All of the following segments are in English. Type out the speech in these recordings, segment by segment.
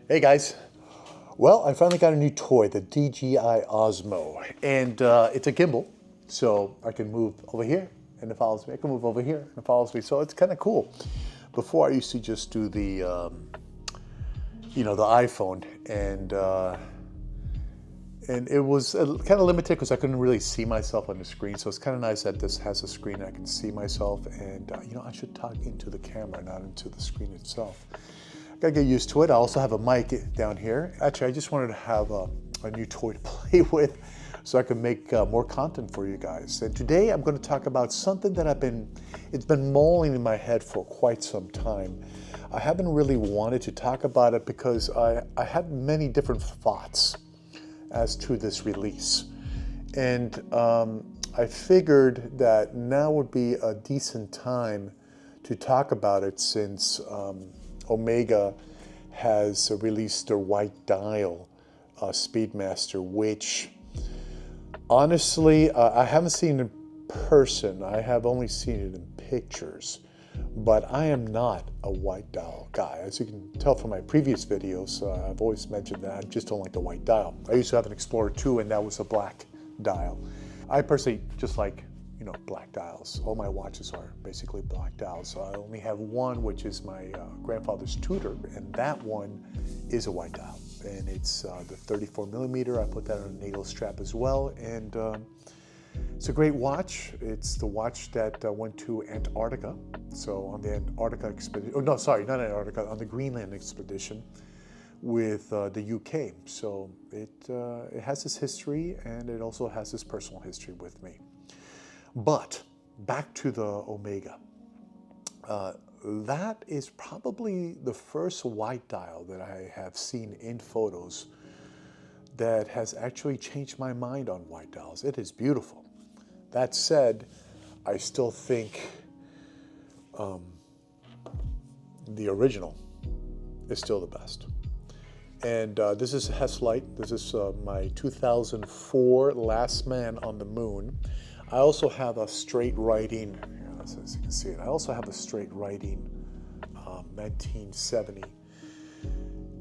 Hey guys. Well, I finally got a new toy, the DJI Osmo, and it's a gimbal, so I can move over here and it follows me. I can move over here and it follows me, so it's kind of cool. Before I used to just do the iPhone, and it was kind of limited because I couldn't really see myself on the screen. So it's kind of nice that this has a screen and I can see myself, and I should talk into the camera, not into the screen itself. Gotta get used to it. I also have a mic down here. Actually, I just wanted to have a new toy to play with so I can make more content for you guys. And today I'm going to talk about something that it's been mulling in my head for quite some time. I haven't really wanted to talk about it because I had many different thoughts as to this release. And I figured that now would be a decent time to talk about it since Omega has released their white dial Speedmaster, which honestly I haven't seen in person. I have only seen it in pictures, but I am not a white dial guy. As you can tell from my previous videos, I've always mentioned that I just don't like the white dial. I used to have an Explorer 2 and that was a black dial. I personally just like black dials. All my watches are basically black dials. So I only have one, which is my grandfather's Tudor, and that one is a white dial. And it's the 34 millimeter. I put that on a NATO strap as well. And it's a great watch. It's the watch that went to Antarctica. So on the Antarctica expedition, oh no, sorry, not Antarctica, on the Greenland expedition with the UK. So it has this history, and it also has this personal history with me. But back to the Omega. That is probably the first white dial that I have seen in photos that has actually changed my mind on white dials. It is beautiful. That said, I still think the original is still the best. And this is Hess-Light. This is my 2004 Last Man on the Moon. I also have a straight writing, as you can see it, I also have a straight writing 1970.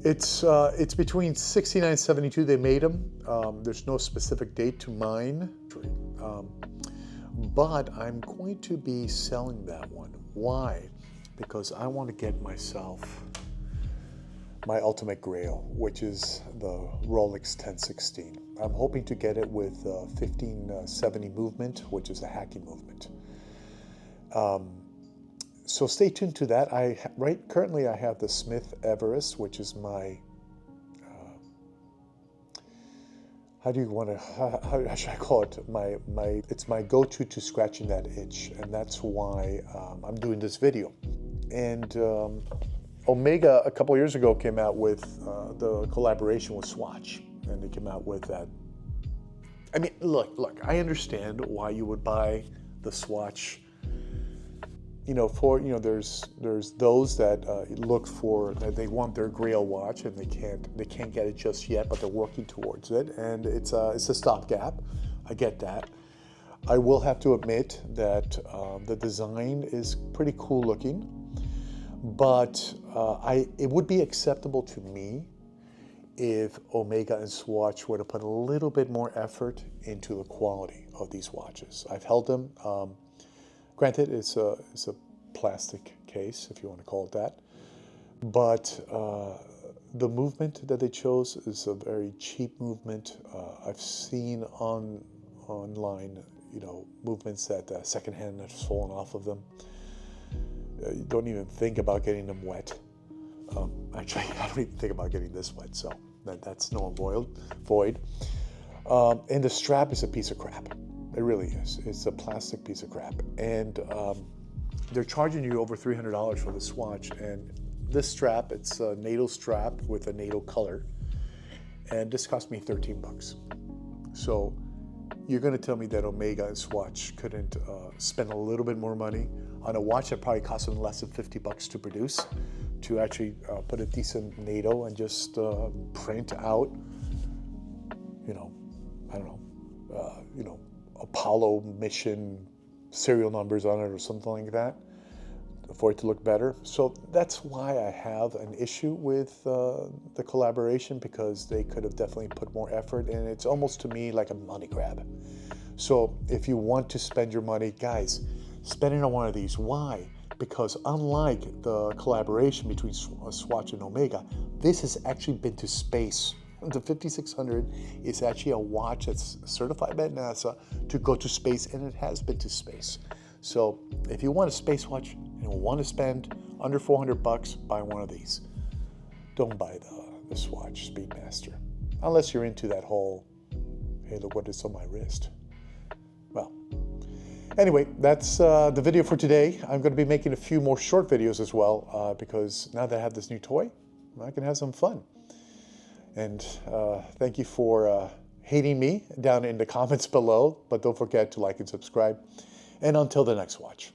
It's between 69 and 72 they made them. There's no specific date to mine, but I'm going to be selling that one. Why? Because I want to get myself my ultimate grail, which is the Rolex 1016. I'm hoping to get it with 1570 movement, which is a hacking movement. So stay tuned to that. Currently I have the Smith Everest, which is my how should I call it? It's my go-to to scratching that itch, and that's why I'm doing this video. And Omega a couple of years ago came out with the collaboration with Swatch, and they came out with that. I mean, look, I understand why you would buy the Swatch. There's those that look for that they want their Grail watch and they can't get it just yet, but they're working towards it, and it's a stopgap. I get that. I will have to admit that the design is pretty cool looking. But it would be acceptable to me if Omega and Swatch were to put a little bit more effort into the quality of these watches. I've held them. Granted, it's a plastic case, if you want to call it that. But the movement that they chose is a very cheap movement. I've seen online, movements that secondhand has fallen off of them. You don't even think about getting them wet. Actually, I don't even think about getting this wet, so that's no void. And the strap is a piece of crap. It really is. It's a plastic piece of crap. And they're charging you over $300 for this watch. And this strap, it's a NATO strap with a NATO color. And this cost me 13 bucks. So you're going to tell me that Omega and Swatch couldn't spend a little bit more money on a watch that probably cost them less than 50 bucks to produce, to actually put a decent NATO and just print out, Apollo mission serial numbers on it or something like that. for it to look better. So that's why I have an issue with the collaboration, because they could have definitely put more effort, and it's almost to me like a money grab. So if you want to spend your money, guys, spend it on one of these. Why? Because unlike the collaboration between Swatch and Omega, this has actually been to space. The 5600 is actually a watch that's certified by NASA to go to space, and it has been to space. So if you want a space watch and want to spend under 400 bucks, buy one of these. Don't buy the Swatch Speedmaster, unless you're into that whole, hey, look what is on my wrist. Well, anyway, that's the video for today. I'm going to be making a few more short videos as well, because now that I have this new toy, I can have some fun. And thank you for hating me down in the comments below, but don't forget to like and subscribe. And until the next watch.